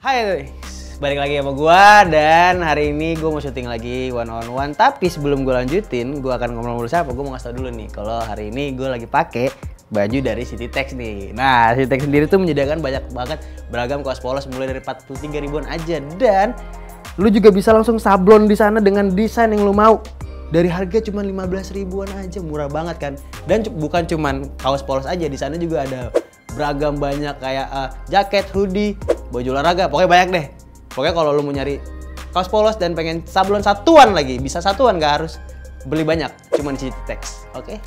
Hai, balik lagi sama gua dan hari ini gua mau syuting lagi one on one. Tapi sebelum gua lanjutin, gua akan ngomong dulu siapa. Gua mau ngasih tau dulu nih, kalau hari ini gua lagi pakai baju dari Citytex nih. Nah, Citytex sendiri tuh menyediakan banyak banget beragam kaos polos mulai dari 43 ribuan aja, dan lu juga bisa langsung sablon di sana dengan desain yang lu mau. Dari harga cuma 15 ribuan aja, murah banget kan. Dan bukan cuman kaos polos aja, di sana juga ada beragam banyak kayak jaket, hoodie, baju olahraga, pokoknya banyak deh. Pokoknya kalau lu mau nyari kaos polos dan pengen sablon satuan lagi, bisa satuan, gak harus beli banyak, cuman Citytex. Oke?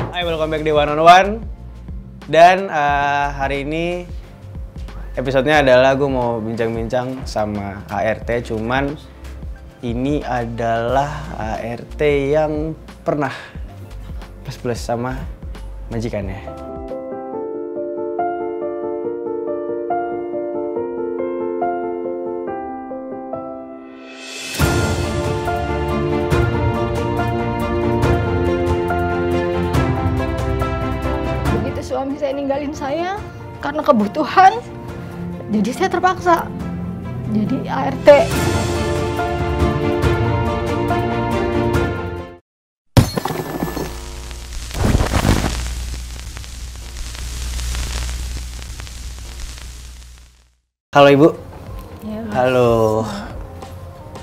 Hai, welcome back di One on One. Dan hari ini episodenya adalah gue mau bincang-bincang sama ART, cuman ini adalah ART yang pernah plus-plus sama majikannya. Suami saya ninggalin saya karena kebutuhan, jadi saya terpaksa jadi ART. Halo Ibu. Ya, halo.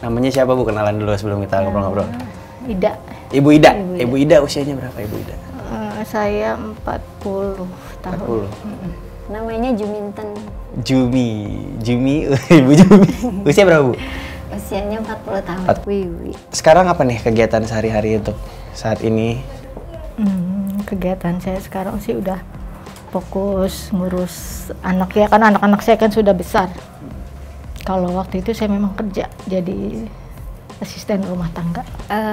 Namanya siapa Bu? Kenalan dulu sebelum kita ngobrol-ngobrol. Ida. Ibu Ida. Ibu Ida usianya berapa Ibu Ida? Saya 40 tahun. 40. Namanya Juminten. Jumi, Ibu Jumi. Usia berapa Bu? Usianya 40 tahun. Wiwi. Sekarang apa nih kegiatan sehari-hari untuk saat ini? Kegiatan saya sekarang sih udah fokus ngurus anak ya, kan anak-anak saya kan sudah besar. Kalau waktu itu saya memang kerja jadi asisten rumah tangga.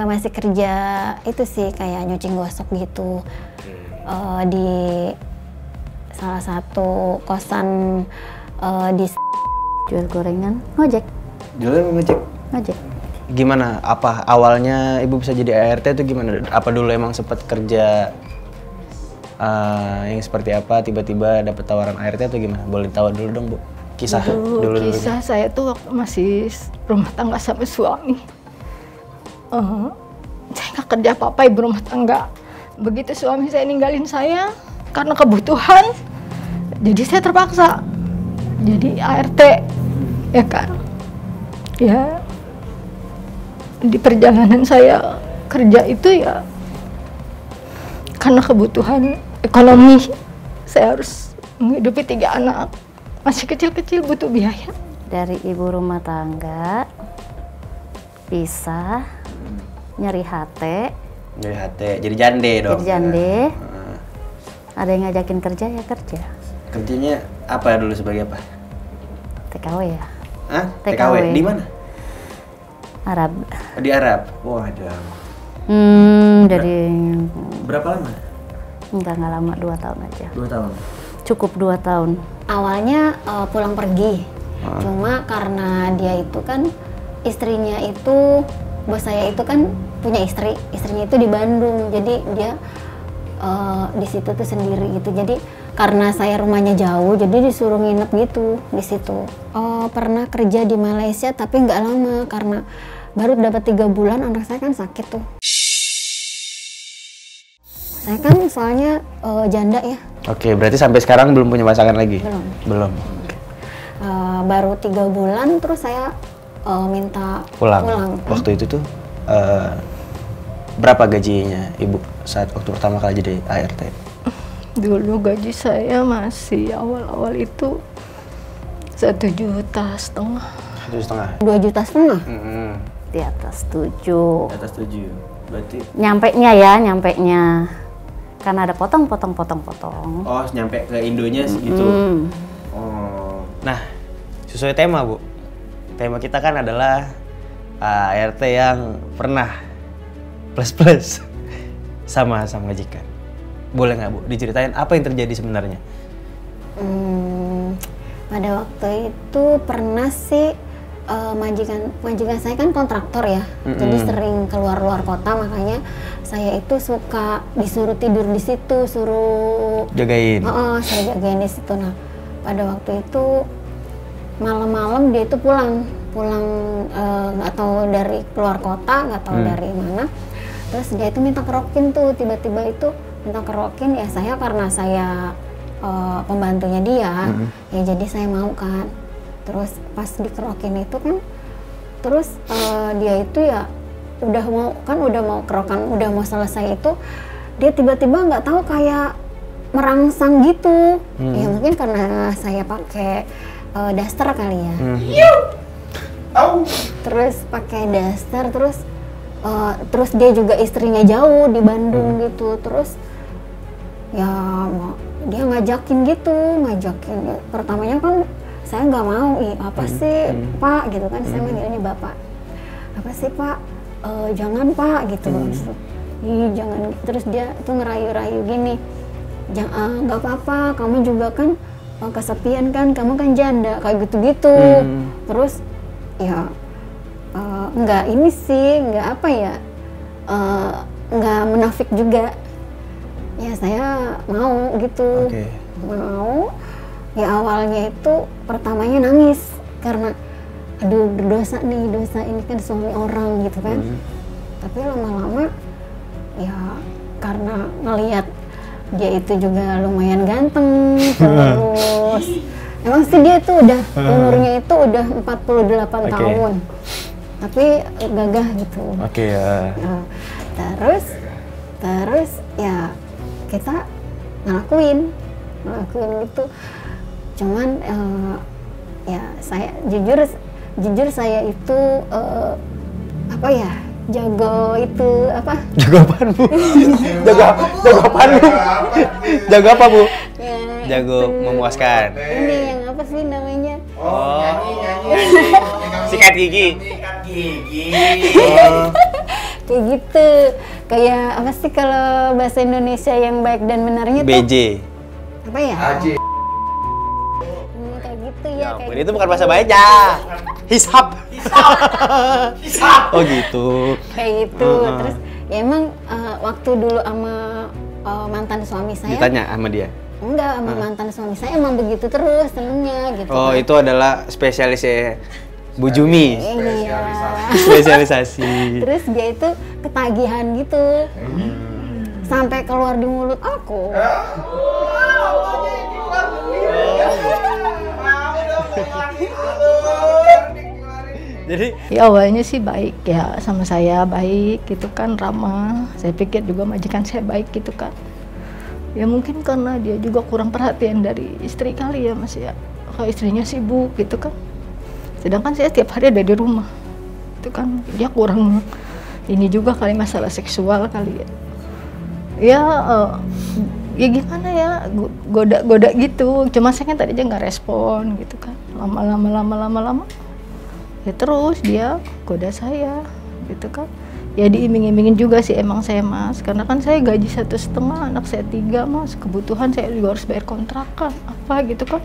Masih kerja itu sih kayak nyuci gosok gitu. Di salah satu kosan di jual gorengan, ngojek. Jualan ngojek? Ngojek. Gimana? Apa awalnya Ibu bisa jadi ART itu gimana? Apa dulu emang sempat kerja yang seperti apa, tiba-tiba dapat tawaran ART atau gimana? Boleh tahu dulu dong Bu, kisah dulu. Kisah saya tuh waktu masih rumah tangga sama suami. Saya nggak kerja apa-apa, ibu rumah tangga. Begitu suami saya ninggalin saya karena kebutuhan, jadi saya terpaksa jadi ART, ya kan. Ya, di perjalanan saya kerja itu ya karena kebutuhan ekonomi. Saya harus menghidupi 3 anak, masih kecil-kecil, butuh biaya. Dari ibu rumah tangga, pisah, nyari HT. Jadi HT, jadi jande dong. Jadi jande. Ada yang ngajakin kerja ya kerja. Kerjanya apa dulu sebagai apa? TKW ya. Hah? TKW. Di mana? Arab. Di Arab. Waduh. Jadi Berapa lama? nggak lama, 2 tahun aja. 2 tahun. Cukup 2 tahun. Awalnya pulang pergi. Cuma karena dia itu kan istrinya itu, bos saya itu kan punya istrinya itu di Bandung, jadi dia di situ tuh sendiri gitu. Jadi karena saya rumahnya jauh, jadi disuruh nginep gitu di situ. Pernah kerja di Malaysia tapi nggak lama karena baru dapat 3 bulan, anak saya kan sakit tuh. Saya kan soalnya janda ya. Oke, berarti sampai sekarang belum punya pasangan lagi? Belum. Baru 3 bulan terus saya minta pulang. Waktu itu tuh berapa gajinya Ibu saat waktu pertama kali jadi ART? Dulu gaji saya masih awal-awal itu 1,5 juta. 1,5? 2,5 juta. Di atas 7. Di atas 7. Berarti Nyampe-nya. Karena ada potong. oh, nyampe ke Indonya segitu. Oh. Nah, sesuai tema Bu. Tema kita kan adalah ART yang pernah plus-plus sama majikan. Boleh nggak Bu diceritain apa yang terjadi sebenarnya? Pada waktu itu pernah sih majikan saya kan kontraktor ya, jadi sering keluar kota, makanya saya itu suka disuruh tidur di situ, suruh jagain. Saya jagain di situ. Nah, pada waktu itu malam-malam dia itu pulang nggak tahu dari keluar kota, nggak tahu dari mana. Terus dia itu minta kerokin tuh, tiba-tiba itu minta kerokin. Ya saya karena saya pembantunya dia, ya jadi saya mau kan. Terus pas dikerokin itu kan, terus dia itu ya udah mau kerokan, udah mau selesai itu, dia tiba-tiba nggak tahu kayak merangsang gitu. Ya mungkin karena saya pakai daster kali ya. Terus pakai daster, terus dia juga istrinya jauh di Bandung gitu. Terus ya dia ngajakin. Pertamanya kan saya nggak mau, apa sih Pak gitu kan, saya manggilnya Bapak. Apa sih Pak, jangan Pak gitu. Jangan. Terus dia tuh ngerayu-rayu gini, jangan, nggak apa-apa, kamu juga kan kesepian kan, kamu kan janda, kayak gitu-gitu. Terus ya nggak ini sih, nggak apa ya, nggak munafik juga. Ya saya mau gitu. Mau. Ya awalnya itu pertamanya nangis karena aduh dosa ini kan suami orang gitu kan. Tapi lama-lama ya karena ngelihat dia itu juga lumayan ganteng, terus emang sih dia tuh udah umurnya itu udah 48 tahun. Tapi gagah gitu. Nah, terus ya kita ngelakuin gitu. Cuman ya saya jujur saya itu apa ya, jago itu apa? Jago apaan Bu? Jago apaan Bu? Jago apa Bu? Ya, Jago itu. memuaskan. Ini yang apa sih namanya? Sikat gigi. Kayak gitu. Kayak apa sih kalau bahasa Indonesia yang baik dan benarnya tuh? BJ. Apa ya? Kayak gitu ya. Kayak Itu gitu. bukan bahasa baca. Hisap. Oh gitu. Kayak gitu. Terus ya emang waktu dulu sama mantan suami saya. Ditanya sama dia. Enggak, sama mantan suami saya emang begitu terus senengnya gitu. Oh, kan. itu adalah spesialisnya Bu Jumi. Iya. Spesialisasi. Terus dia itu ketagihan gitu. Sampai keluar di mulut aku. Jadi Ya awalnya sih baik ya, sama saya baik gitu kan, ramah. Saya pikir juga majikan saya baik gitu kan. Ya mungkin karena dia juga kurang perhatian dari istri kali ya Mas ya. Kalau istrinya sibuk gitu kan. Sedangkan saya tiap hari ada di rumah. Itu kan dia kurang ini juga kali, masalah seksual kali ya. Ya gimana ya, goda gitu. Cuma saya kan tadi aja nggak respon gitu kan. Lama-lama ya terus dia goda saya gitu kan. Ya diiming-imingin juga sih emang saya Mas, karena kan saya gaji 1,5, anak saya 3 Mas, kebutuhan saya juga harus bayar kontrakan apa gitu kan.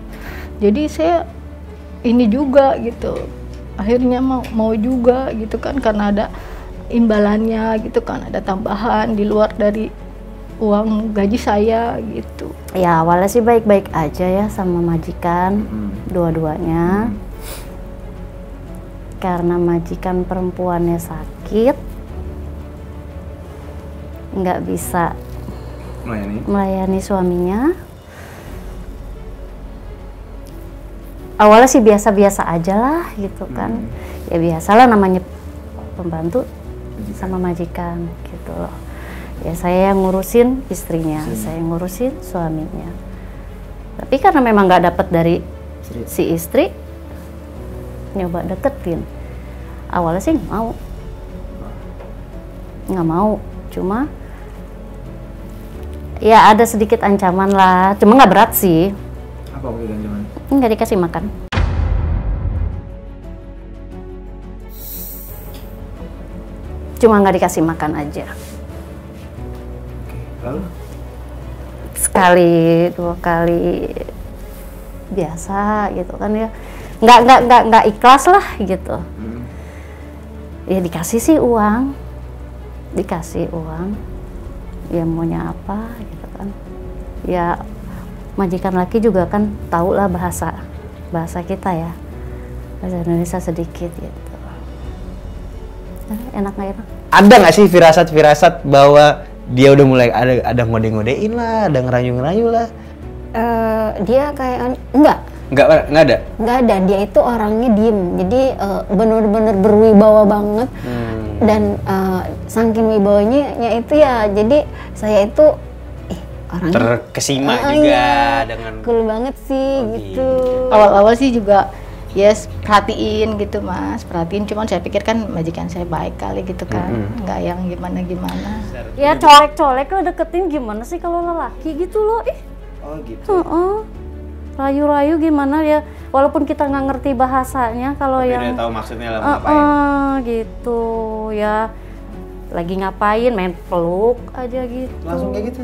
Jadi saya ini juga gitu, akhirnya mau juga gitu kan, karena ada imbalannya gitu kan, ada tambahan di luar dari uang gaji saya gitu. Ya awalnya sih baik-baik aja ya sama majikan, dua-duanya. Karena majikan perempuannya sakit, nggak bisa melayani suaminya. Awalnya sih biasa-biasa aja lah gitu kan. Ya biasalah namanya pembantu sama majikan gitu loh. Ya saya yang ngurusin istrinya, saya yang ngurusin suaminya. Tapi karena memang nggak dapat dari si istri, nyoba deketin. Awalnya sih nggak mau, cuma ya ada sedikit ancaman lah, cuma nggak berat sih. Apa waktu itu ancaman? Nggak dikasih makan. Cuma nggak dikasih makan aja. Lalu? Sekali, 2 kali biasa gitu kan ya. Nggak ikhlas lah gitu. Ya dikasih sih uang. Ya maunya apa gitu kan. Ya majikan laki juga kan tahu lah bahasa kita ya. bahasa Indonesia sedikit gitu. Enak nggak enak? Ada nggak sih firasat-firasat bahwa dia udah mulai ada ngode-ngodein lah, ada ngerayu-ngerayu lah? Dia kayak enggak Nggak ada? Nggak ada, dia itu orangnya diem, jadi bener-bener berwibawa banget. Dan saking wibawanya itu ya, jadi saya itu orangnya terkesima juga dengan cool banget sih gitu. Awal-awal sih juga perhatiin gitu Mas, perhatiin, cuman saya pikir kan majikan saya baik kali gitu kan, nggak yang gimana-gimana. Ya colek-colek lo deketin gimana sih kalau lelaki gitu loh, Oh gitu. Rayu-rayu gimana ya, walaupun kita nggak ngerti bahasanya, kalau Tapi yang udah tahu maksudnya lah mau ngapain. gitu ya, lagi ngapain, main peluk aja gitu. Langsung kayak gitu?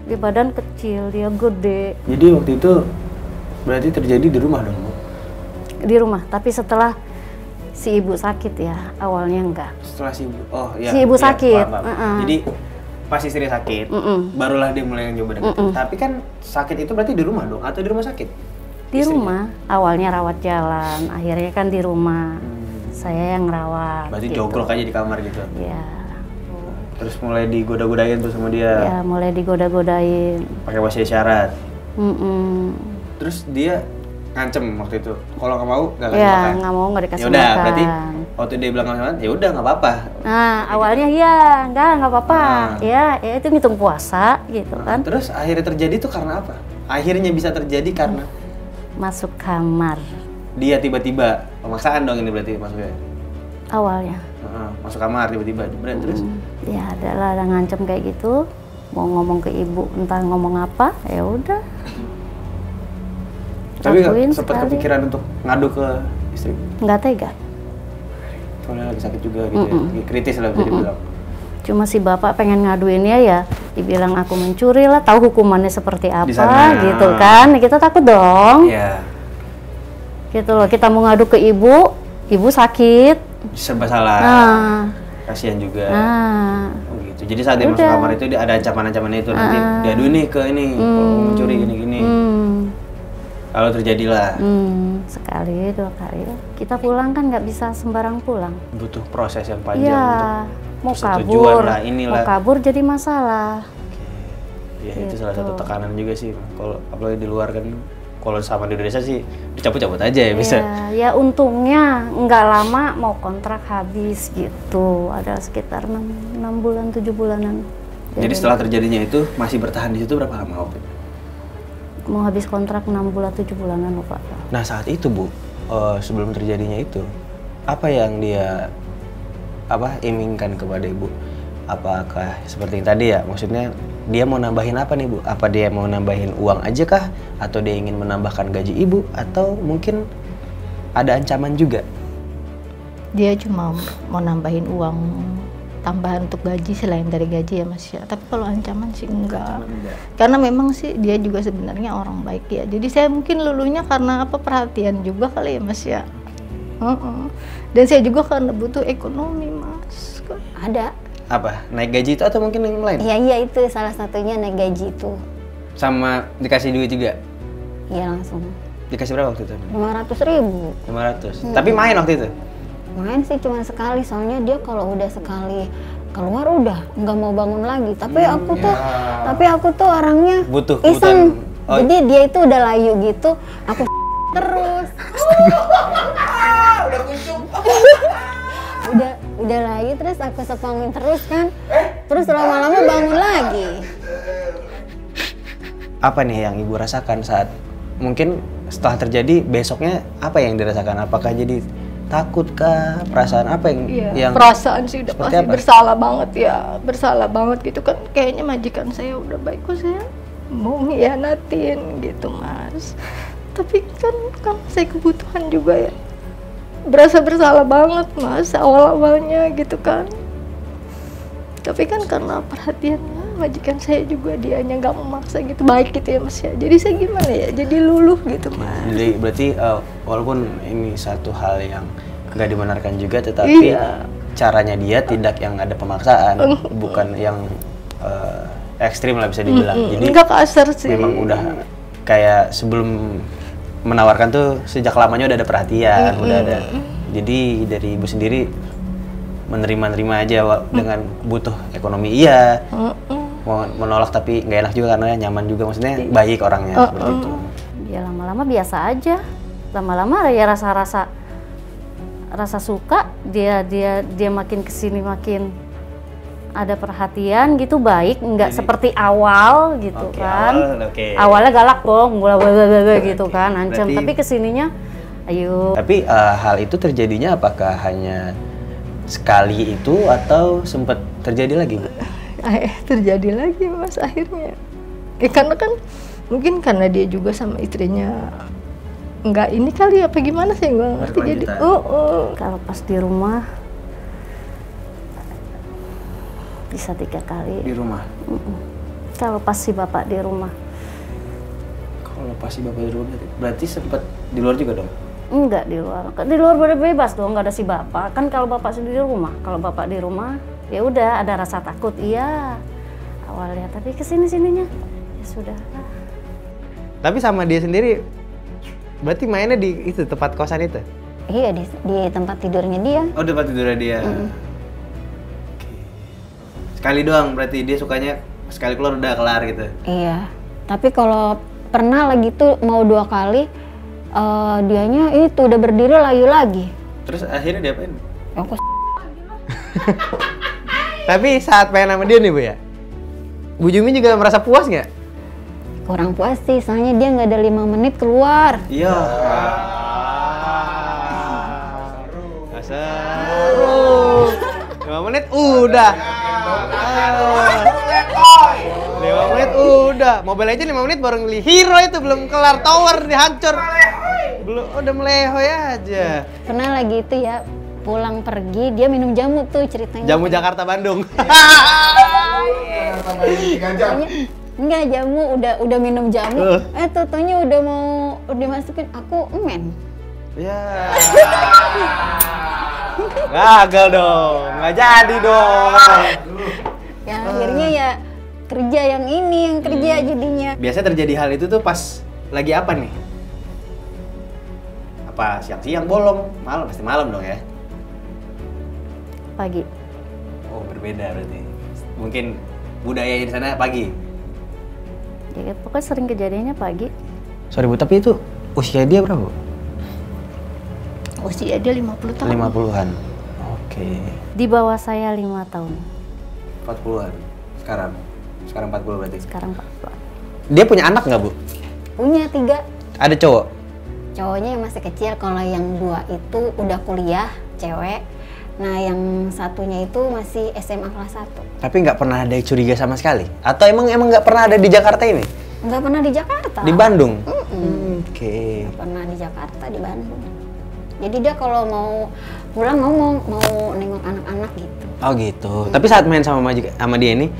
Dia badan kecil, dia gede. Jadi waktu itu berarti terjadi di rumah dong, Bu? Di rumah, tapi setelah si ibu sakit ya, awalnya enggak. Setelah si ibu, oh iya. Si ibu iya, sakit. paham. Jadi pas istri sakit, barulah dia mulai nyoba deketin. Tapi kan sakit itu berarti di rumah dong, atau di rumah sakit? Di rumah, awalnya rawat jalan, akhirnya kan di rumah. Saya yang rawat. Berarti gitu. jogrok aja di kamar gitu? Ya. Terus mulai digoda-godain tuh sama dia? Ya, mulai digoda-godain. Pakai bahasa isyarat? Mm-mm. Terus dia ngancem waktu itu, kalau nggak mau nggak kasih Ya, makan? nggak mau, nggak dikasih Yaudah, makan. berarti waktu dia bilang nggak kasih makan, ya udah nggak apa-apa. Nah, awalnya ya, nggak apa-apa. Ya itu ngitung puasa gitu kan. Terus akhirnya terjadi tuh karena apa? Akhirnya bisa terjadi karena Masuk kamar dia tiba-tiba, pemaksaan dong ini berarti maksudnya? awalnya. Masuk kamar tiba-tiba, terus? Ya adalah ada ngancem kayak gitu, mau ngomong ke ibu entah ngomong apa, ya udah. Tapi Lakuin nggak sempat sekali. kepikiran untuk ngadu ke istri? Nggak tega. Soalnya lagi sakit juga gitu ya, lagi kritis lah bisa dibilang. Cuma si bapak pengen ngaduinnya ya, dibilang aku mencuri lah, tahu hukumannya seperti apa sana. gitu kan. Kita takut dong. Iya. Gitu loh, kita mau ngadu ke ibu sakit. Serba salah. Nah, Kasihan juga. nah. Oh gitu. Jadi saat dia masuk Udah. kamar itu dia ada ancaman-ancaman itu nanti diaduin nih ke ini, kalau mencuri gini-gini. Lalu terjadilah. Sekali, 2 kali. Kita pulang kan nggak bisa sembarang pulang. Butuh proses yang panjang Iya, untuk mau persetujuan kabur, lah, inilah. mau kabur jadi masalah. Ya itu salah Gitu. satu tekanan juga sih. Kalau apalagi di luar kan, kalau sama di Indonesia sih dicabut-cabut aja ya bisa. Ya untungnya nggak lama mau kontrak habis gitu. Ada sekitar 6 bulan, 7 bulanan. Jadi setelah terjadinya itu masih bertahan di situ berapa lama waktu itu? Mau habis kontrak 6 bulan, 7 bulanan lupa. Nah saat itu Bu, sebelum terjadinya itu, apa yang dia imingkan kepada Ibu? Apakah seperti yang tadi ya, maksudnya dia mau nambahin apa nih Bu? Apa dia mau nambahin uang aja kah? Atau dia ingin menambahkan gaji Ibu? Atau mungkin ada ancaman juga? Dia cuma mau nambahin uang tambahan untuk gaji selain dari gaji ya Mas ya. Tapi kalau ancaman sih enggak. Karena memang sih dia juga sebenarnya orang baik ya. Jadi saya mungkin luluhnya karena perhatian juga kali ya Mas ya. Dan saya juga karena butuh ekonomi Mas. Ada. Apa? Naik gaji itu atau mungkin yang lain? Iya itu salah satunya naik gaji itu. Sama dikasih duit juga? Iya langsung. Dikasih berapa waktu itu? 500.000. 500. Tapi main waktu itu? Main sih cuma sekali, soalnya dia kalau udah sekali keluar udah nggak mau bangun lagi. Tapi aku tuh orangnya Butuh iseng. kebutuhan. Oh. Jadi dia itu udah layu gitu, aku terus. udah layu terus aku sepongin terus kan. Terus lama-lama bangun lagi. Apa nih yang Ibu rasakan saat mungkin setelah terjadi besoknya, apa yang dirasakan? Apakah jadi takut kah? Perasaan apa yang perasaan sih udah seperti pasti apa? bersalah banget gitu kan. Kayaknya majikan saya udah baik kok, saya mau ngianatin gitu Mas. Tapi kan saya kebutuhan juga ya, berasa bersalah banget Mas awal-awalnya gitu kan. Tapi kan karena perhatiannya majikan saya juga, dianya nggak memaksa gitu, baik gitu ya Mas ya. Jadi saya gimana ya, jadi luluh gitu Mas. Jadi berarti walaupun ini satu hal yang nggak dibenarkan juga, tetapi caranya dia tidak yang ada pemaksaan, bukan yang ekstrim lah bisa dibilang. Jadi nggak kasar sih. memang udah kayak sebelum menawarkan tuh sejak lamanya udah ada perhatian, udah ada. Jadi dari ibu sendiri menerima aja dengan butuh ekonomi iya. Mau menolak tapi nggak enak juga karena nyaman juga, maksudnya baik orangnya seperti itu. Ya lama-lama biasa aja. Lama-lama ya rasa suka, dia makin kesini makin ada perhatian gitu, baik, nggak seperti awal gitu kan. Awalnya galak dong, gitu kan, ancam. Tapi kesininya, ayo. Tapi hal itu terjadinya apakah hanya sekali itu atau sempat terjadi lagi, Bu? Terjadi lagi Mas akhirnya. Karena kan mungkin karena dia juga sama istrinya nggak ini kali apa gimana sih, nggak ngerti. Jadi kalau pas di rumah bisa 3 kali Di rumah? kalau pas si bapak di rumah. Kalau pas si bapak di rumah berarti sempat di luar juga dong? Enggak, di luar bebas dong, nggak ada si bapak kan. Kalau bapak sendiri di rumah, kalau bapak di rumah ya udah ada rasa takut iya awalnya, tapi kesini-sininya ya sudah. Tapi sama dia sendiri berarti mainnya di itu tempat kosan itu? Iya, di tempat tidurnya dia. Oh, tempat tidurnya dia. Sekali doang berarti dia sukanya sekali keluar udah kelar gitu? Iya, tapi kalau pernah lagi tuh mau 2 kali, dianya itu udah berdiri layu lagi. Terus akhirnya diapain? Aku Tapi saat main sama dia nih, Bu ya, Bu Jumi juga merasa puas nggak? kurang puas sih, soalnya dia nggak ada 5 menit keluar. Iya. Seru. 5 menit udah. 5 menit udah. Mobile Legends 5 menit baru ngeli hero itu, belum kelar tower dihancur. Belum, udah melehoy aja. Pernah lagi itu ya, pulang pergi dia minum jamu tuh ceritanya. Jamu Jakarta Bandung. Enggak, jamu udah minum jamu. Totonya udah mau dimasukin, aku emen. Ya. Gagal dong, nggak jadi dong. Ya akhirnya ya kerja yang ini, yang kerja jadinya. Biasanya terjadi hal itu tuh pas lagi apa nih? Apa siang-siang bolong? Malam, pasti malam dong ya? Pagi. Oh, berbeda berarti. Mungkin budaya di sana pagi. Ya, pokoknya sering kejadiannya pagi. Sorry Bu, tapi itu usia dia berapa, Bu? usia dia 50 tahun. 50-an. Oke. Di bawah saya 5 tahun. 40-an. Sekarang 40 berarti. Sekarang 40. Dia punya anak nggak, Bu? Punya 3. Ada cowok? Cowoknya yang masih kecil, kalau yang 2 itu udah kuliah, cewek. Nah yang satunya itu masih SMA kelas 1. Tapi nggak pernah ada curiga sama sekali? Atau emang nggak pernah ada di Jakarta ini? Nggak pernah di Jakarta. Di Bandung? Oke. Nggak pernah di Jakarta, di Bandung. Jadi dia kalau mau pulang mau nengok anak-anak gitu. Oh gitu. Tapi saat main sama dia ini,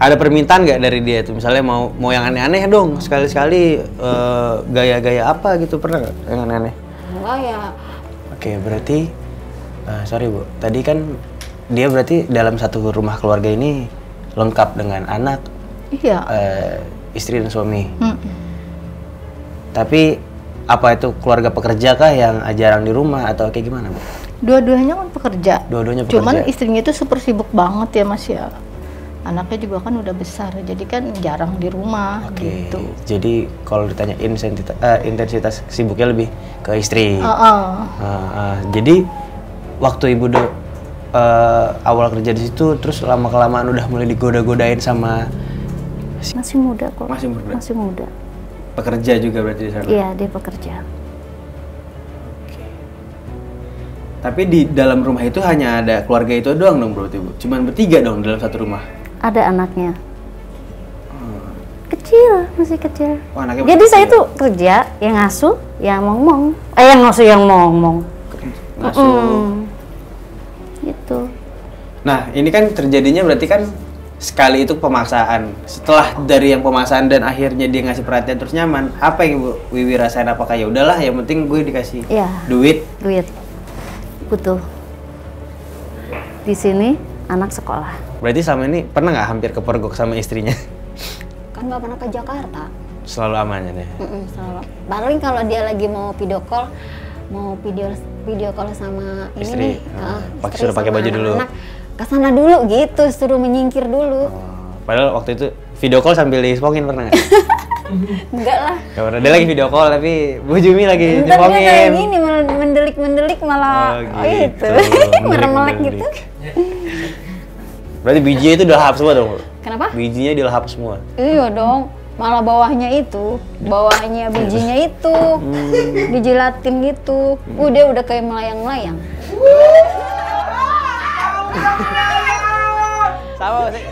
ada permintaan nggak dari dia tuh? Misalnya mau yang aneh-aneh dong, sekali-sekali gaya-gaya apa gitu, pernah nggak yang aneh-aneh? Enggak ya. Oke, berarti sorry Bu, tadi kan dia berarti dalam satu rumah keluarga ini lengkap dengan anak, Iya. Istri dan suami. Tapi apa itu keluarga pekerja kah yang jarang di rumah atau kayak gimana, Bu? Dua-duanya kan pekerja. Dua-duanya pekerja. Cuman istrinya itu super sibuk banget ya Mas ya. Anaknya juga kan udah besar, jadi kan jarang di rumah gitu. Jadi kalau ditanya intensitas sibuknya lebih ke istri. Jadi waktu Ibu awal kerja di situ, terus lama-kelamaan udah mulai digoda-godain sama Masih muda kok. Masih muda. Masih muda. Pekerja juga berarti di sana? Iya, dia pekerja. Oke. Tapi di dalam rumah itu hanya ada keluarga itu doang dong berarti, Bu? Cuman bertiga dong dalam satu rumah? Ada anaknya. Kecil, masih kecil. Oh, anaknya jadi masih saya kecil. tuh kerja, yang ngasuh, yang ngomong. Yang ngasuh, yang ngomong. Ngasuh. Gitu. Nah, ini kan terjadinya berarti kan sekali itu pemaksaan. Setelah dari yang pemaksaan dan akhirnya dia ngasih perhatian terus nyaman, apa yang Ibu Wiwi rasain? Apakah ya udahlah, yang penting gue dikasih duit? Duit. Butuh. Di sini anak sekolah. Berarti selama ini pernah nggak hampir kepergok sama istrinya? Kan nggak pernah ke Jakarta. Selalu aman ya deh. Selalu. Paling kalau dia lagi mau video call sama Istri, ini nih, suruh pakai sama baju dulu. anak-anak, kesana dulu gitu, suruh menyingkir dulu. Padahal waktu itu video call sambil dispongin pernah nggak? Enggak lah. Gak pernah, dia lagi video call tapi Bu Jumi lagi Ntar dia kayak dispongin. gini mendelik malah gitu. meremelek gitu. Berarti bijinya itu dilahap semua dong? Kenapa? Bijinya dilahap semua? Iya dong. Malah bawahnya bijinya itu dijilatin gitu. Udah kayak melayang-layang. Sama sih.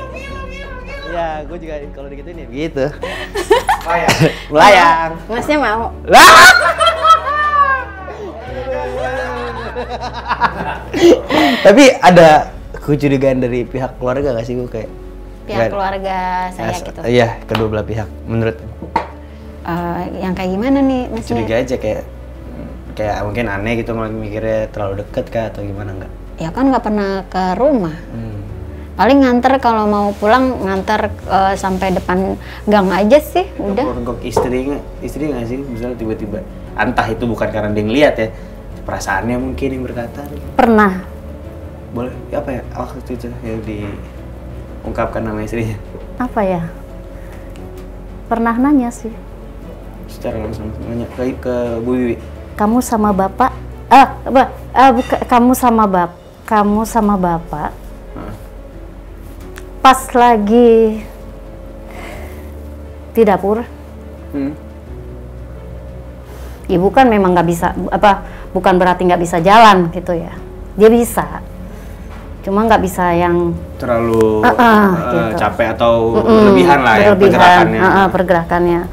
Ya, gue juga kalau digituin ya begitu. Melayang. Masnya mau? Lah. Tapi ada kecurigaan dari pihak keluarga gak sih gue kayak? Pihak keluarga saya gitu. Iya, kedua belah pihak menurut. Yang kayak gimana nih maksudnya? Curiga aja kayak mungkin aneh gitu mikirnya terlalu deket kah atau gimana enggak? Ya kan nggak pernah ke rumah. Paling nganter kalau mau pulang nganter sampai depan gang aja sih, udah. Pergok istri nggak sih? Misalnya tiba-tiba, entah itu bukan karena dia ngeliat ya, perasaannya mungkin yang berkata. Pernah. Boleh, apa ya? Waktu itu yang diungkapkan nama istrinya. Apa ya? Pernah nanya sih. Secara langsung nanya ke Bu Wiwi. Kamu sama bapak? Kamu sama bapak? Pas lagi di dapur, ibu kan memang nggak bisa, bukan berarti nggak bisa jalan gitu ya, dia bisa, cuma nggak bisa yang terlalu gitu. capek atau berlebihan lah ya pergerakannya.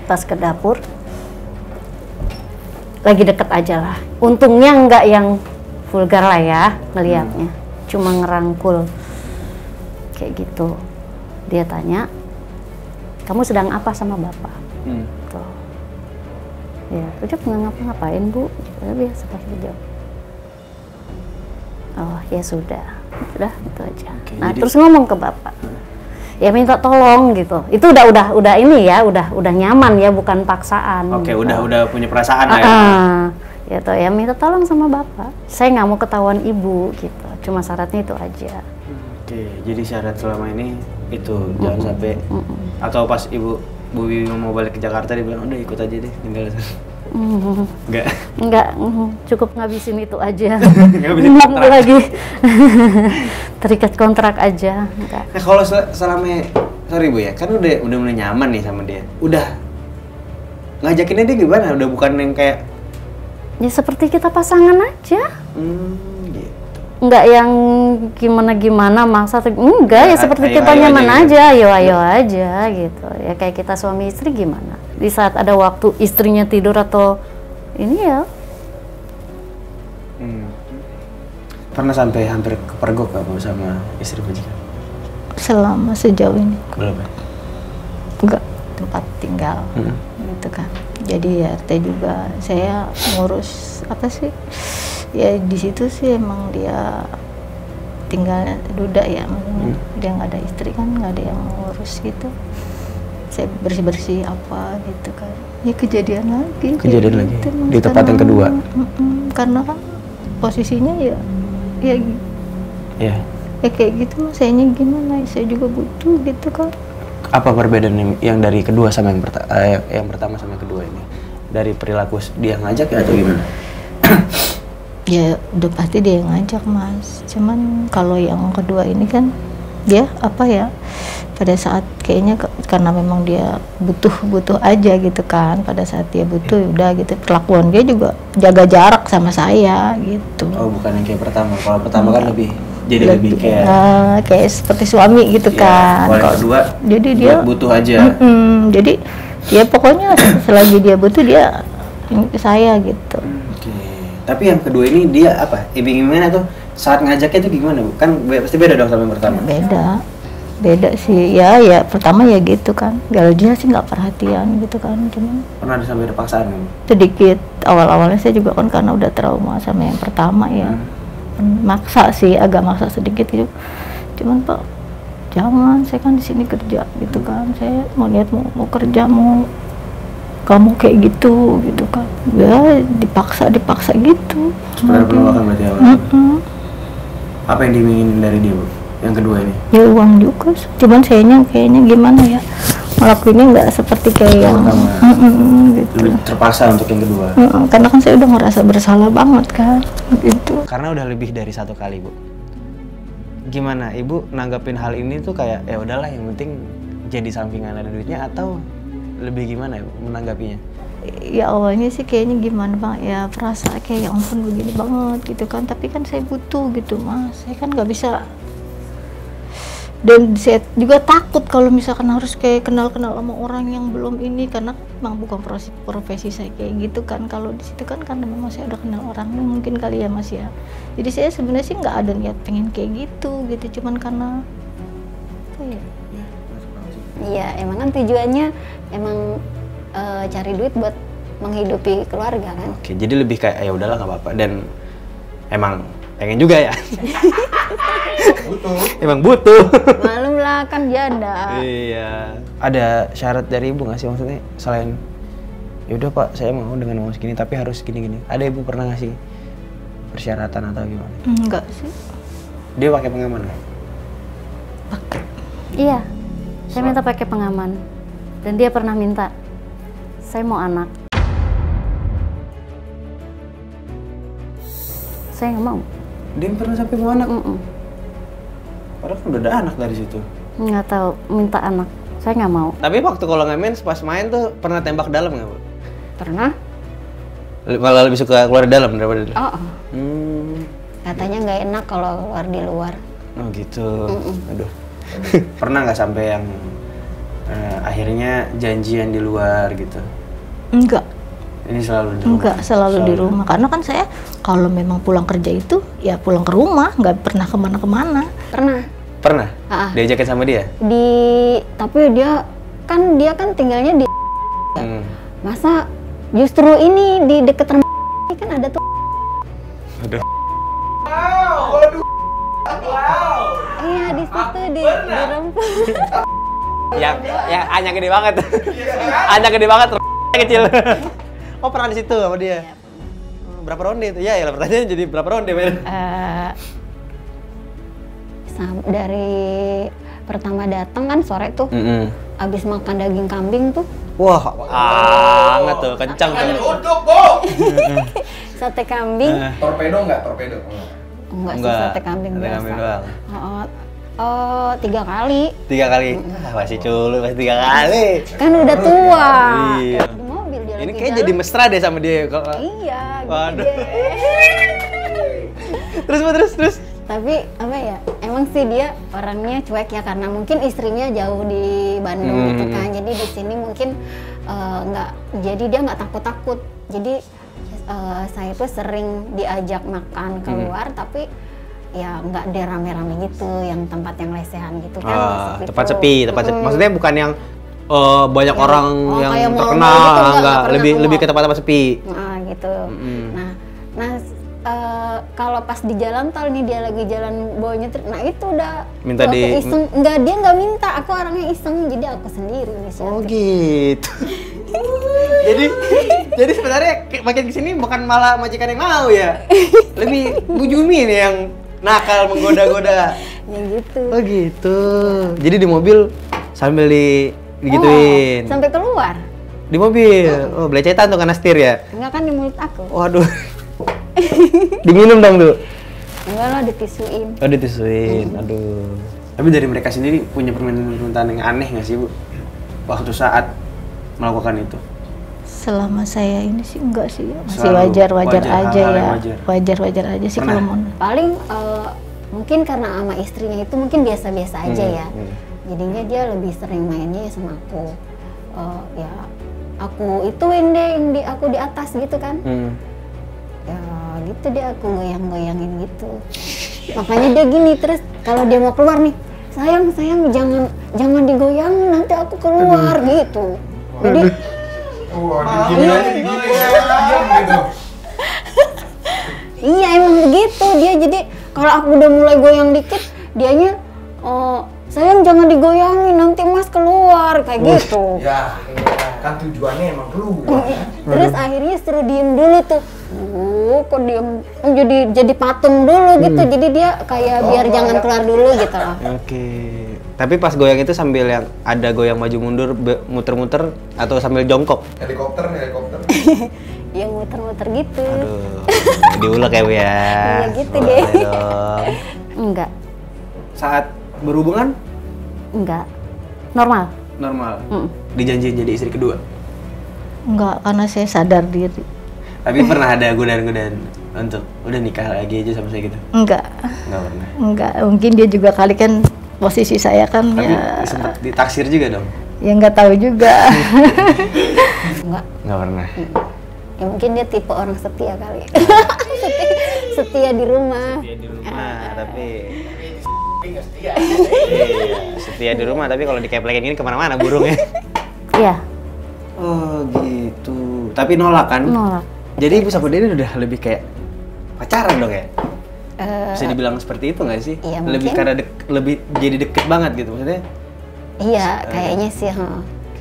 Pas ke dapur, lagi deket aja lah, untungnya nggak yang vulgar lah ya melihatnya, cuma ngerangkul. Kayak gitu. Dia tanya, kamu sedang apa sama bapak? Tuh. Ya, udah nggak ngapa-ngapain bu, biasa pakai jawab. Oh ya sudah itu aja. Nah terus ngomong ke bapak, ya minta tolong gitu. Itu udah ini ya, udah nyaman ya, bukan paksaan. Oke, gitu. udah punya perasaan lah ya. Gitu ya, minta tolong sama bapak. Saya nggak mau ketahuan ibu gitu. Cuma syaratnya itu aja. Oke, jadi syarat selama ini itu jangan sampai atau pas Bu Wiwi mau balik ke Jakarta dia bilang udah ikut aja deh tinggal di sana. Enggak, cukup ngabisin itu aja. Ngabisin kontrak lagi. Terikat kontrak aja. Enggak. Nah kalau selama sorry Bu ya, kan udah mulai nyaman nih sama dia. Udah ngajakinnya dia gimana? Udah bukan yang kayak ya seperti kita pasangan aja. Gitu. Enggak yang gimana maksa, enggak ya seperti kita nyaman aja, ayo aja gitu. Ya kayak kita suami istri gimana? Di saat ada waktu istrinya tidur atau ini ya. Pernah sampai hampir kepergok gak Bu sama istri majikan? Selama sejauh ini Belum ya? enggak, tempat tinggal gitu kan. Jadi ya RT juga saya ngurus apa sih? Ya di situ sih emang dia tinggal duda ya, maksudnya dia nggak ada istri kan, nggak ada yang ngurus gitu. Saya bersih apa gitu kan. Ya kejadian lagi Gitu, di tempat yang kedua. Karena kan posisinya ya kayak gitu, sayanya gimana? Saya juga butuh gitu kan. Apa perbedaan yang dari kedua sama yang pertama sama yang kedua ini? Dari perilaku dia ngajak ya atau gimana? Ya udah pasti dia yang ngajak Mas, cuman kalau yang kedua ini kan dia apa ya, pada saat kayaknya karena memang dia butuh aja gitu kan, pada saat dia butuh udah gitu, perlakuan dia juga jaga jarak sama saya gitu. Oh bukan yang kayak pertama, kalau pertama kan lebih kayak seperti suami gitu kan. Kalau yang kedua jadi dia butuh aja. Jadi dia pokoknya selagi dia butuh dia ke saya gitu. Tapi yang kedua ini dia apa? Iming-imingan atau saat ngajaknya itu gimana Bu? Kan pasti beda dong sama yang pertama. Beda sih ya pertama ya gitu kan. Kalau dia sih nggak perhatian gitu kan, cuman pernah sampai ada paksaan kan? Sedikit awal-awalnya saya juga kan karena udah trauma sama yang pertama ya. Maksa sih, agak maksa sedikit gitu. Cuman Pak jangan, saya kan di sini kerja gitu kan, saya mau niat mau kerja, mau kamu kayak gitu kan, ya dipaksa gitu. Sebenarnya penolakan berarti awalnya. Apa yang diinginin dari dia, Bu? Yang kedua ini? Ya uang juga, cuman sayanya kayaknya gimana ya, ngelakuinnya nggak seperti kayak yang gitu. Lebih terpaksa untuk yang kedua. Karena kan saya udah ngerasa bersalah banget kan, gitu. Karena udah lebih dari 1 kali, Bu. Gimana Ibu nanggapin hal ini tuh kayak ya udahlah yang penting jadi sampingan ada duitnya, atau lebih gimana Ibu menanggapinya? Ya awalnya sih kayaknya gimana Bang, ya perasa kayak ya ampun begini banget gitu kan, tapi kan saya butuh gitu Mas, saya kan nggak bisa. Dan saya juga takut kalau misalkan harus kayak kenal-kenal sama orang yang belum ini, karena memang bukan profesi saya kayak gitu kan. Kalau di situ kan karena memang saya udah kenal orangnya mungkin kali ya Mas ya. Jadi saya sebenarnya sih nggak ada niat pengen kayak gitu, cuman karena apa ya? Iya, emang kan tujuannya emang cari duit buat menghidupi keluarga kan. Oke, jadi lebih kayak ya udahlah nggak apa-apa, dan emang pengen juga ya. Emang butuh. Malum lah kan janda. Iya. Ada syarat dari Ibu nggak sih, maksudnya selain ya udah Pak saya mau dengan uang segini tapi harus gini-gini, ada Ibu pernah ngasih persyaratan atau gimana? Enggak sih. Dia pakai pengaman nggak? Iya, saya minta pakai pengaman. Dan dia pernah minta, saya mau anak. Saya nggak mau. Dia pernah sampai mau anak? Padahal kan udah ada anak dari situ. Nggak tahu, minta anak. Saya nggak mau. Tapi waktu kalau nggak main, pas main tuh pernah tembak dalam nggak, Bu? Pernah? Malah lebih suka keluar dalam daripada di dalam? Oh. Katanya nggak enak kalau keluar di luar. Oh gitu. Aduh. Pernah nggak sampai yang akhirnya janjian di luar gitu? Enggak. Ini selalu di rumah? Enggak, selalu di rumah. Karena kan saya kalau memang pulang kerja itu ya pulang ke rumah, nggak pernah kemana-kemana. Pernah? Diajakin sama dia? Tapi dia kan tinggalnya di masa justru ini di deket rumah kan ada tuh. Aduh. Iya di situ di rumput. yang hanya gede banget. Hanya gede banget, kecil. Oh pernah di situ sama dia? Berapa ronde itu? Ya pertanyaannya jadi berapa ronde, men? Dari pertama datang kan sore tuh, abis makan daging kambing tuh. Wah, hangat tuh, kencang tuh. Uduk, Bu. Sate kambing. Torpedo nggak? Torpedo? Enggak sih, sate kambing biasa. Doang. 3 kali. 3 kali? Masih culun, masih 3 kali. Kan udah tua. Iya. Di mobil dia Ini lagi kayak jalan. jadi mesra deh sama dia. Iya, Waduh. gitu deh. Terus. Tapi apa ya, emang sih dia orangnya cuek ya, karena mungkin istrinya jauh di Bandung gitu kan. Jadi di sini mungkin jadi dia nggak takut-takut. Jadi saya tuh sering diajak makan keluar, tapi ya nggak ada rame-rame gitu, yang tempat yang lesehan gitu kan. Tempat sepi. Maksudnya bukan yang banyak orang yang kayak mall-mall terkenal, gitu, enggak. pernah Lebih ke mall. tempat-tempat sepi. Gitu. Nah kalau pas di jalan tol nih, dia lagi jalan bawa nyetir, nah itu udah Minta aku di- iseng. Enggak, dia nggak minta, aku orangnya iseng, jadi aku sendiri inisiatif. Oh gitu. jadi sebenarnya makin kesini bukan malah majikan yang mau ya, lebih Bu Jumi nih yang nakal menggoda-goda. Ya gitu. Oh gitu. Jadi di mobil sambil digituin. Sampai keluar. Di mobil. Oh, belecetan tuh karena setir ya. Enggak kan di mulut aku. Waduh. Diminum dong tuh. Enggak lah, ditisuin. Oh, ditisuin. Aduh. Tapi dari mereka sendiri punya permintaan yang aneh nggak sih, Bu? Waktu saat melakukan itu. Selama saya ini sih enggak sih, masih Selalu wajar-wajar wajar, aja hal-hal ya. yang wajar. Wajar-wajar aja sih Pernah? kalau mau. Paling mungkin karena sama istrinya itu mungkin biasa-biasa aja ya. Jadinya dia lebih sering mainnya ya sama aku. Ya aku ituin deh yang aku di atas gitu kan. Ya gitu dia, aku goyang-goyangin gitu. Makanya dia gini, terus kalau dia mau keluar nih, sayang jangan digoyang, nanti aku keluar gitu. Jadi gitu. iya emang begitu dia. Jadi kalau aku udah mulai goyang dikit, dianya sayang jangan digoyangin nanti mas keluar kayak gitu. Ya, kan tujuannya emang keluar. Terus akhirnya suruh diem dulu tuh. Kok diem jadi patung dulu gitu. Jadi dia kayak biar jangan keluar dulu gitu loh. Oke. Tapi pas goyang itu sambil yang ada goyang maju mundur, muter-muter atau sambil jongkok? Helikopter. Ya muter-muter gitu. Aduh, diulek ya Bu ya. Iya gitu Boleh deh. dong. Enggak, Saat berhubungan enggak. Normal. normal. Dijanjiin jadi istri kedua. Enggak, karena saya sadar diri. Tapi pernah ada godaan-godaan untuk udah nikah lagi aja sama saya gitu? Enggak, Nggak pernah. enggak. Mungkin dia juga kali kan posisi saya kan Tapi ya, sempat ditaksir juga dong? ya nggak tahu juga. Enggak. Nggak pernah. Ya mungkin dia tipe orang setia kali. Setia di rumah. Setia di rumah, tapi iya, setia di rumah, tapi kalau dikeplekin ini kemana-mana burungnya. Iya, Oh gitu. Tapi nolak kan? nolak. Jadi Ibu sama Dede udah lebih kayak pacaran dong ya? Bisa dibilang seperti itu nggak sih? iya, Lebih mungkin. karena lebih jadi deket banget gitu maksudnya. Iya, kayaknya sih.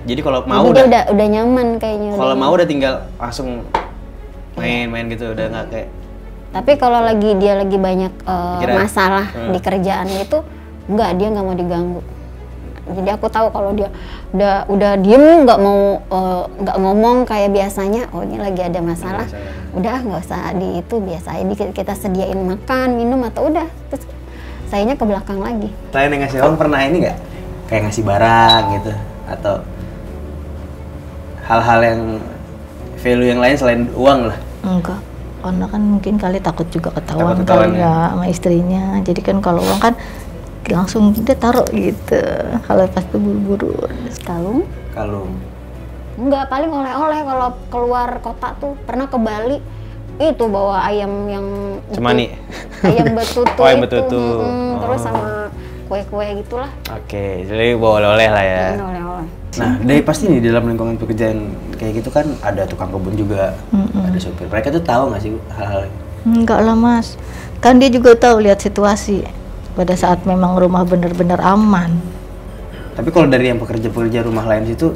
Jadi kalau mau Jadi dia udah nyaman kayaknya. kalau udah mau udah tinggal langsung main-main gitu, udah nggak kayak Tapi kalau dia lagi banyak Pikiran. masalah di kerjaan itu, enggak, dia nggak mau diganggu. Jadi aku tahu kalau dia udah diem, nggak mau nggak ngomong kayak biasanya. Oh ini lagi ada masalah. Udah nggak usah di itu, biasa aja kita sediain makan, minum atau udah. Terus sayanya ke belakang lagi. selain yang ngasih uang pernah ini nggak? Kayak ngasih barang gitu atau hal-hal yang value yang lain selain uang lah. Enggak, karena kan mungkin kali takut juga ketahuan Takut ketahuan, kali ya. ya sama istrinya. Jadi kan kalau uang kan langsung dia taruh gitu. Kalau pas tuh buru-buru. Kalung? Kalung. Enggak, paling oleh-oleh kalau keluar kota tuh. Pernah ke Bali, itu bawa ayam yang Cemani. ayam betutu Oh, ayam itu. betutu. Terus Oh. sama kue-kue gitulah. Oke, jadi bawa oleh-oleh lah ya. Oleh-oleh. Nah, dari pasti nih dalam lingkungan pekerjaan kayak gitu kan ada tukang kebun juga, ada sopir. Mereka tuh tahu nggak sih hal-hal ini? Enggak lah mas, kan dia juga tahu lihat situasi. Pada saat memang rumah benar-benar aman. Tapi kalau dari yang pekerja-pekerja rumah lain situ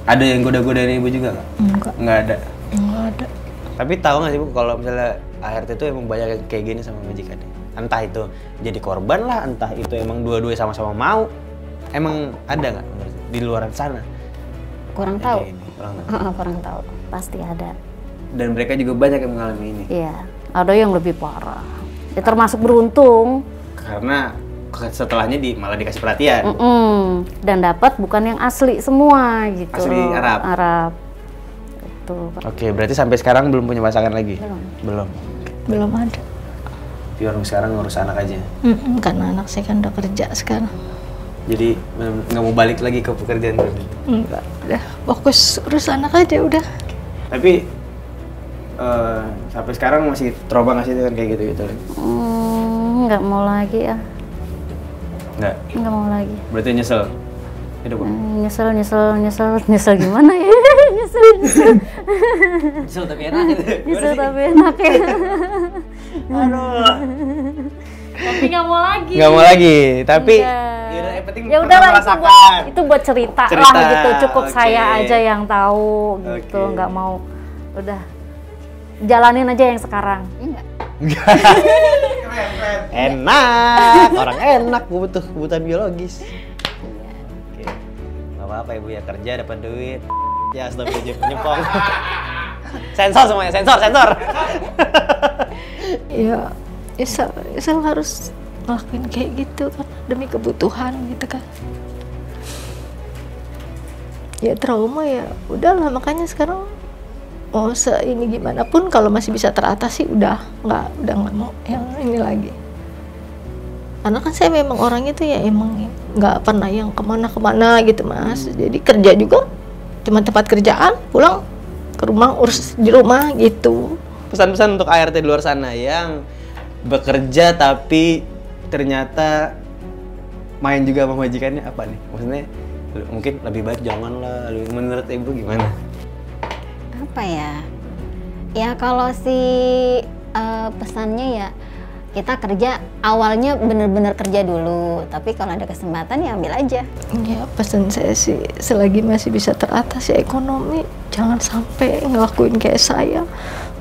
ada yang goda-godain Ibu juga nggak? Enggak, Nggak ada. enggak ada. Tapi tahu nggak sih Bu kalau misalnya ART itu emang banyak yang kayak gini sama majikannya? Entah itu jadi korban lah, entah itu emang dua-duanya sama-sama mau. Emang ada nggak menurut di luar sana? Kurang yang tahu. kayak ini? Kurang tahu. Kurang tahu. Pasti ada. Dan mereka juga banyak yang mengalami ini. Iya, ada yang lebih parah. Ya, termasuk beruntung. Karena setelahnya malah dikasih perhatian. Dan dapat bukan yang asli semua gitu. Asli Arab. Arab. Itu. Oke, berarti sampai sekarang belum punya pasangan lagi? Belum. Belum ada. Pure sekarang ngurus anak aja. Karena anak saya kan udah kerja sekarang. Jadi nggak mau balik lagi ke pekerjaan dulu. Enggak, udah fokus urus anak aja udah. Tapi sampai sekarang masih trauma nggak sih dengan kayak gitu-gitu? Nggak mau lagi ya. Nggak Mau lagi. berarti nyesel hidup Bu? Nyesel gimana ya? Nyesel tapi enak gitu. Nyesel tapi enak ya. Aduh. Tapi nggak mau lagi. Nggak mau lagi, tapi Enggak. yaudah, yang penting Ya pernah udahlah merasakan. itu buat cerita Cerita, lah gitu. Cukup oke. saya aja yang tahu gitu. Oke. Nggak mau. Udah. Jalanin aja yang sekarang. Enggak. Enak, orang enak, gue butuh kebutuhan biologis. Oke, nggak apa-apa Ibu ya, kerja dapat duit. Ya astagfirullah penyempong. Sensor semuanya, sensor. Ya, Isal harus ngelakuin kayak gitu kan demi kebutuhan gitu kan. Ya trauma ya, udahlah makanya sekarang mau ini gimana pun kalau masih bisa teratasi udah nggak mau yang ini lagi. Karena kan saya memang orangnya tuh ya emang nggak pernah yang kemana-kemana gitu mas. Jadi kerja juga cuma tempat kerjaan, pulang ke rumah urus di rumah gitu. Pesan-pesan untuk ART di luar sana yang bekerja tapi ternyata main juga sama majikannya apa nih? Maksudnya mungkin lebih baik janganlah. Menurut Ibu gimana? Apa ya? Ya kalau si pesannya ya kita kerja awalnya bener-bener kerja dulu, tapi kalau ada kesempatan ya ambil aja. Ya pesan saya sih, selagi masih bisa teratasi ekonomi, jangan sampai ngelakuin kayak saya,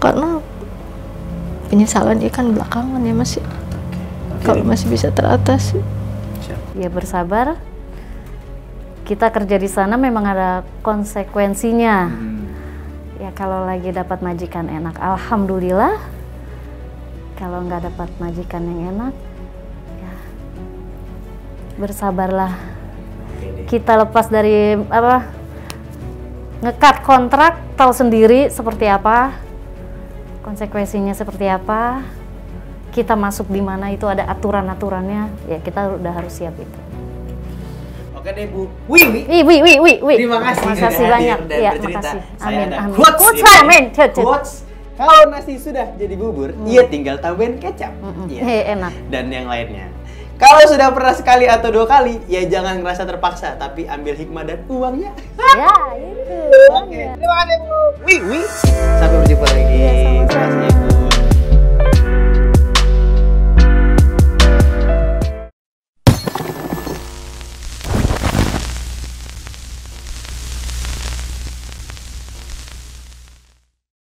karena penyesalan dia kan belakangan ya Mas. Kalau masih bisa teratasi. Ya bersabar. Kita kerja di sana memang ada konsekuensinya. Ya kalau lagi dapat majikan enak, alhamdulillah. Kalau nggak dapat majikan yang enak, ya bersabarlah. Kita lepas dari apa, ngekat kontrak, tahu sendiri seperti apa, konsekuensinya seperti apa. Kita masuk di mana itu ada aturan-aturannya, ya kita udah harus siap itu. Oke deh Bu Wiwi. Terima kasih Terima kasih sudah banyak. hadir dan Ya, bercerita. makasih. Saya Amin, ada amin. quotes Quotes, ini. amin. Quotes. Kalau nasi sudah jadi bubur, ia tinggal tambahin kecap. Iya. Enak. Dan yang lainnya. Kalau sudah pernah sekali atau 2 kali, ya jangan ngerasa terpaksa, tapi ambil hikmah dan uangnya. Ya, itu. Oke, terima kasih Bu Wiwi. Sampai berjumpa lagi. Iya, sama-sama.